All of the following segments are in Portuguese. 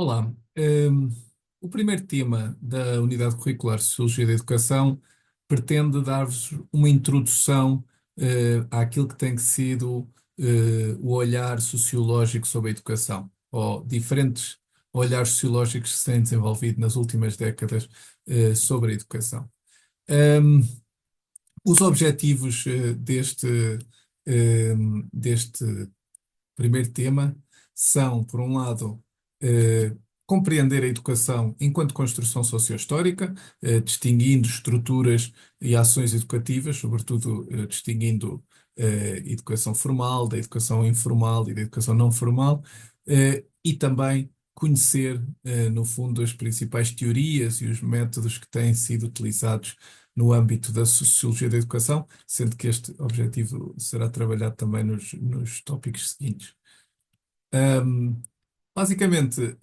Olá. O primeiro tema da Unidade Curricular de Sociologia da Educação pretende dar-vos uma introdução àquilo que tem sido o olhar sociológico sobre a educação, ou diferentes olhares sociológicos que se têm desenvolvido nas últimas décadas sobre a educação. Um, os objetivos deste primeiro tema são, por um lado, eh, compreender a educação enquanto construção sociohistórica, distinguindo estruturas e ações educativas, sobretudo distinguindo educação formal da educação informal e da educação não formal, e também conhecer, no fundo, as principais teorias e os métodos que têm sido utilizados no âmbito da sociologia da educação, sendo que este objetivo será trabalhado também nos tópicos seguintes. Um, Basicamente,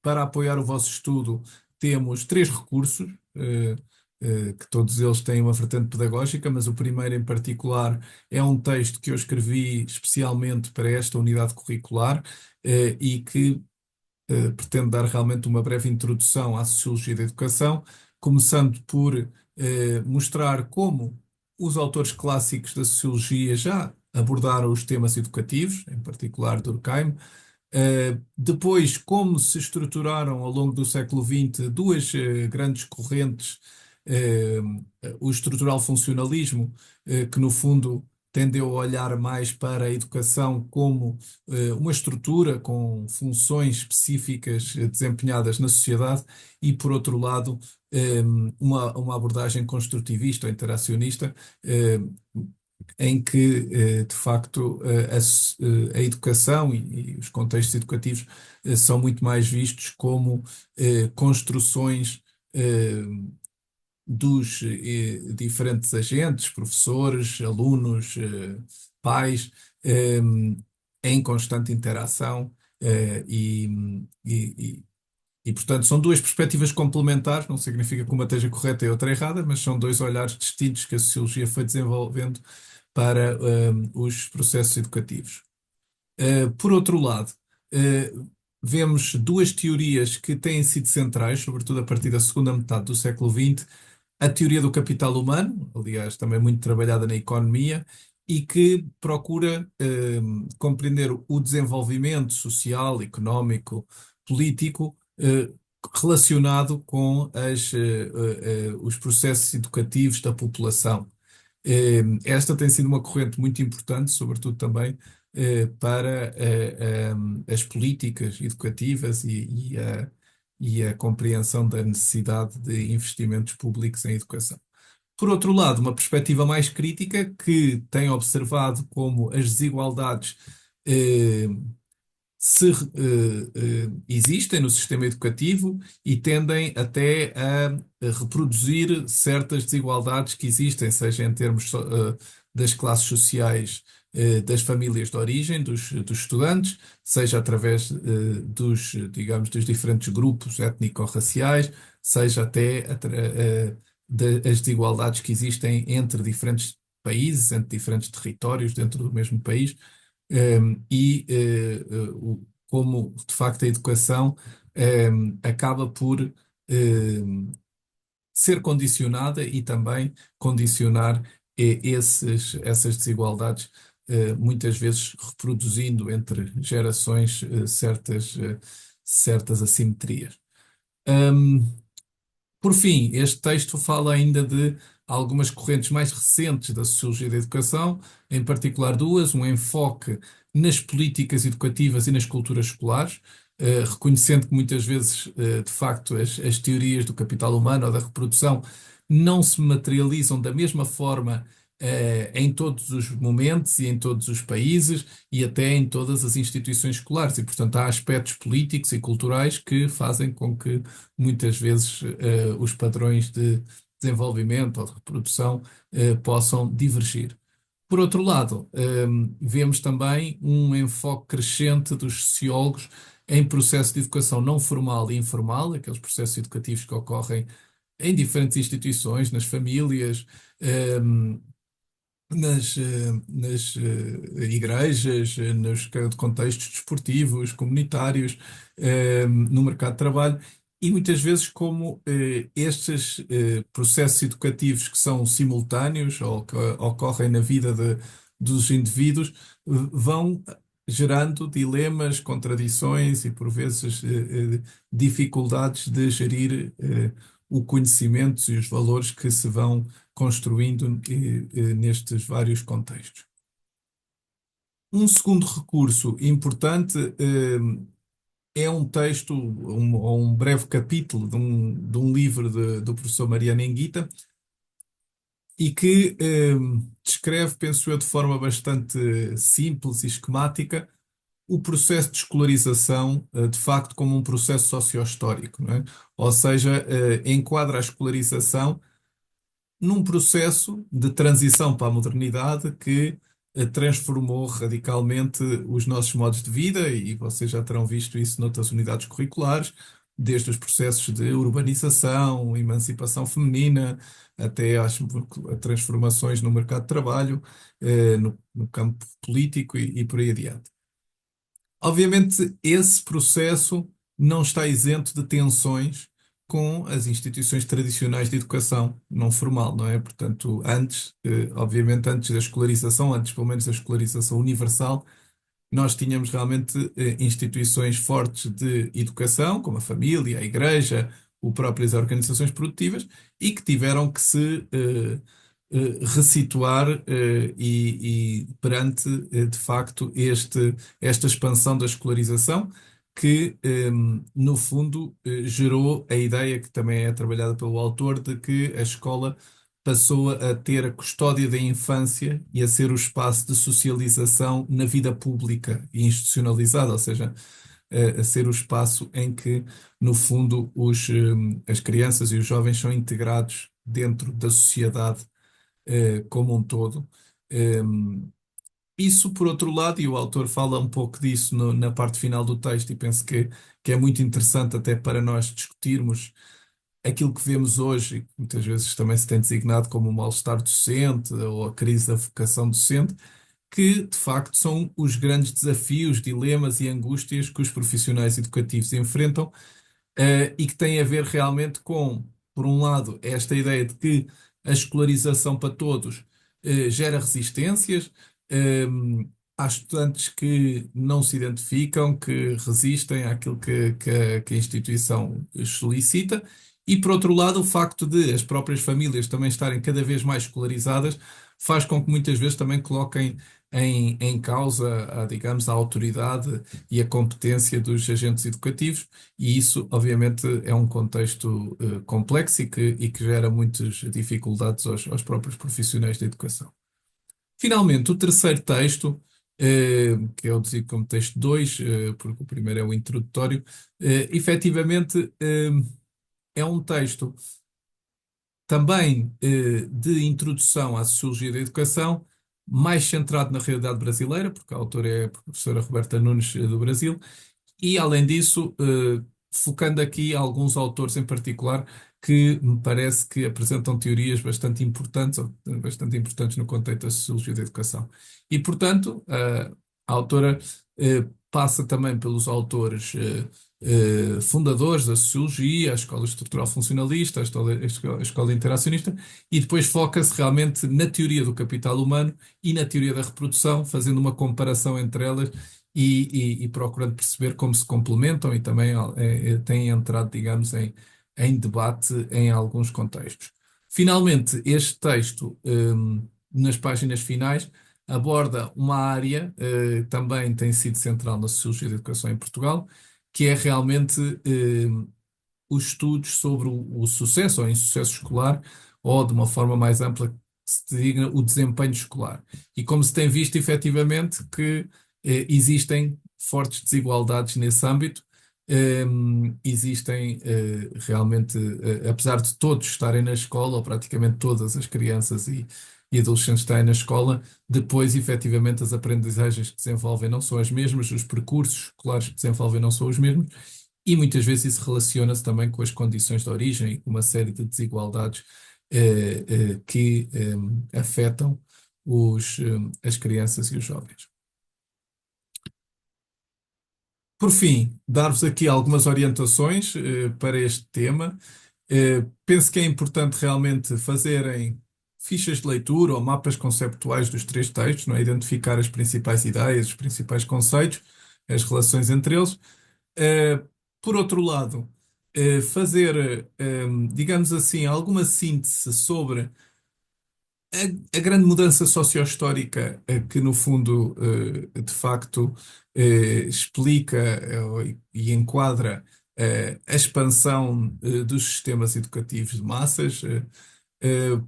para apoiar o vosso estudo, temos três recursos, que todos eles têm uma vertente pedagógica, mas o primeiro em particular é um texto que eu escrevi especialmente para esta unidade curricular, e que pretende dar realmente uma breve introdução à sociologia da educação, começando por mostrar como os autores clássicos da sociologia já abordaram os temas educativos, em particular Durkheim. Depois, como se estruturaram ao longo do século XX duas grandes correntes, eh, o estrutural funcionalismo, que no fundo tendeu a olhar mais para a educação como uma estrutura com funções específicas desempenhadas na sociedade, e, por outro lado, uma abordagem construtivista ou interacionista, eh, em que, de facto, a educação e os contextos educativos são muito mais vistos como construções eh, dos diferentes agentes, professores, alunos, pais, eh, em constante interação, e, portanto, são duas perspectivas complementares. Não significa que uma esteja correta e a outra errada, mas são dois olhares distintos que a sociologia foi desenvolvendo para os processos educativos. Por outro lado, uh, vemos duas teorias que têm sido centrais, sobretudo a partir da segunda metade do século XX: a teoria do capital humano, aliás, também muito trabalhada na economia, e que procura compreender o desenvolvimento social, económico, político, relacionado com os processos educativos da população. Esta tem sido uma corrente muito importante, sobretudo também para as políticas educativas e a compreensão da necessidade de investimentos públicos em educação. Por outro lado, uma perspectiva mais crítica que tem observado como as desigualdades eh, existem no sistema educativo e tendem até a reproduzir certas desigualdades que existem, seja em termos das classes sociais, das famílias de origem dos estudantes, seja através digamos, dos diferentes grupos étnico-raciais, seja até das desigualdades que existem entre diferentes países, entre diferentes territórios dentro do mesmo país. Como de facto a educação acaba por ser condicionada e também condicionar essas desigualdades, muitas vezes reproduzindo entre gerações certas assimetrias. Um, por fim, este texto fala ainda de algumas correntes mais recentes da sociologia da educação, em particular duas: um enfoque nas políticas educativas e nas culturas escolares, reconhecendo que muitas vezes, de facto, as teorias do capital humano ou da reprodução não se materializam da mesma forma, em todos os momentos e em todos os países e até em todas as instituições escolares. E, portanto, há aspectos políticos e culturais que fazem com que muitas vezes os padrões de desenvolvimento ou de reprodução possam divergir. Por outro lado, vemos também um enfoque crescente dos sociólogos em processos de educação não formal e informal, aqueles processos educativos que ocorrem em diferentes instituições, nas famílias, nas igrejas, nos contextos desportivos, comunitários, no mercado de trabalho, e muitas vezes como estes processos educativos que são simultâneos ou que ocorrem na vida dos indivíduos vão gerando dilemas, contradições e, por vezes, dificuldades de gerir o conhecimento e os valores que se vão construindo nestes vários contextos. Um segundo recurso importante é um texto ou um breve capítulo de um livro do professor Mariana Enguita e que descreve, penso eu, de forma bastante simples e esquemática o processo de escolarização, de facto, como um processo sociohistórico, não é? Ou seja, enquadra a escolarização num processo de transição para a modernidade que transformou radicalmente os nossos modos de vida, e vocês já terão visto isso noutras unidades curriculares, desde os processos de urbanização, emancipação feminina, até às transformações no mercado de trabalho, no campo político e por aí adiante. Obviamente, esse processo não está isento de tensões com as instituições tradicionais de educação não formal, não é? Portanto, antes, obviamente, antes da escolarização, antes pelo menos da escolarização universal, nós tínhamos realmente instituições fortes de educação, como a família, a igreja, ou próprias organizações produtivas, e que tiveram que se ressituar e perante, de facto, esta expansão da escolarização, que, no fundo, gerou a ideia, que também é trabalhada pelo autor, de que a escola passou a ter a custódia da infância e a ser o espaço de socialização na vida pública e institucionalizada, ou seja, a ser o espaço em que, no fundo, as crianças e os jovens são integrados dentro da sociedade, como um todo. Isso, por outro lado, e o autor fala um pouco disso na parte final do texto, e penso que é muito interessante até para nós discutirmos aquilo que vemos hoje, e que muitas vezes também se tem designado como o mal-estar docente ou a crise da vocação docente, que de facto são os grandes desafios, dilemas e angústias que os profissionais educativos enfrentam, e que têm a ver realmente com, por um lado, esta ideia de que a escolarização para todos gera resistências. Há estudantes que não se identificam, que resistem àquilo que a instituição solicita, e por outro lado, o facto de as próprias famílias também estarem cada vez mais escolarizadas faz com que muitas vezes também coloquem em causa, digamos, a autoridade e a competência dos agentes educativos, e isso, obviamente, é um contexto complexo e que gera muitas dificuldades aos próprios profissionais da educação. Finalmente, o terceiro texto, que eu designo como texto 2, porque o primeiro é o introdutório, efetivamente, é um texto também de introdução à sociologia da educação, mais centrado na realidade brasileira, porque a autora é a professora Roberta Nunes, do Brasil, e, além disso, focando aqui alguns autores em particular que me parece que apresentam teorias bastante importantes, ou bastante importantes no contexto da sociologia da educação. E, portanto, a autora passa também pelos autores fundadores da sociologia, a escola estrutural funcionalista, a escola interacionista, e depois foca-se realmente na teoria do capital humano e na teoria da reprodução, fazendo uma comparação entre elas e procurando perceber como se complementam, e também têm entrado, digamos, em debate em alguns contextos. Finalmente, este texto, nas páginas finais, aborda uma área também tem sido central na sociologia da educação em Portugal, que é realmente os estudos sobre o sucesso ou insucesso escolar, ou de uma forma mais ampla, que se designa o desempenho escolar. E como se tem visto efetivamente que existem fortes desigualdades nesse âmbito, existem realmente, apesar de todos estarem na escola, ou praticamente todas as crianças e adolescentes estarem na escola, depois efetivamente as aprendizagens que desenvolvem não são as mesmas, os percursos escolares que desenvolvem não são os mesmos, e muitas vezes isso relaciona-se também com as condições de origem e com uma série de desigualdades que afetam as crianças e os jovens. Por fim, dar-vos aqui algumas orientações para este tema. Penso que é importante realmente fazerem fichas de leitura ou mapas conceptuais dos três textos, não é? Identificar as principais ideias, os principais conceitos, as relações entre eles. Eh, por outro lado, fazer, digamos assim, alguma síntese sobre a grande mudança sociohistórica que, no fundo, de facto, explica e enquadra a expansão dos sistemas educativos de massas. Eh,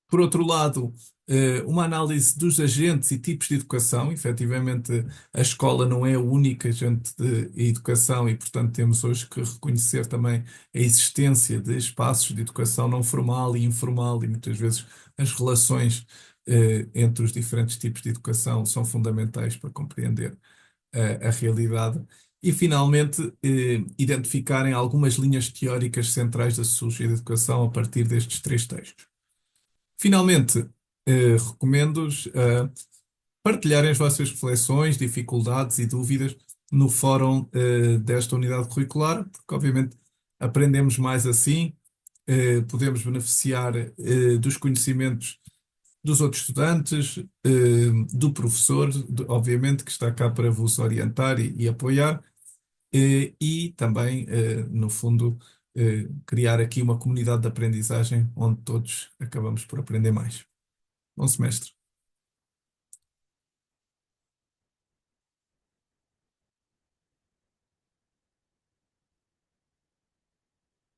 por outro lado, uma análise dos agentes e tipos de educação. Efetivamente, a escola não é o único agente de educação e, portanto, temos hoje que reconhecer também a existência de espaços de educação não formal e informal e muitas vezes as relações entre os diferentes tipos de educação são fundamentais para compreender a realidade. E, finalmente, identificarem algumas linhas teóricas centrais da sociologia da educação a partir destes três textos. Finalmente, recomendo-vos partilharem as vossas reflexões, dificuldades e dúvidas no fórum desta unidade curricular, porque obviamente aprendemos mais assim, podemos beneficiar dos conhecimentos dos outros estudantes, do professor, obviamente, que está cá para vos orientar e apoiar, e também, no fundo, criar aqui uma comunidade de aprendizagem onde todos acabamos por aprender mais. Bom semestre.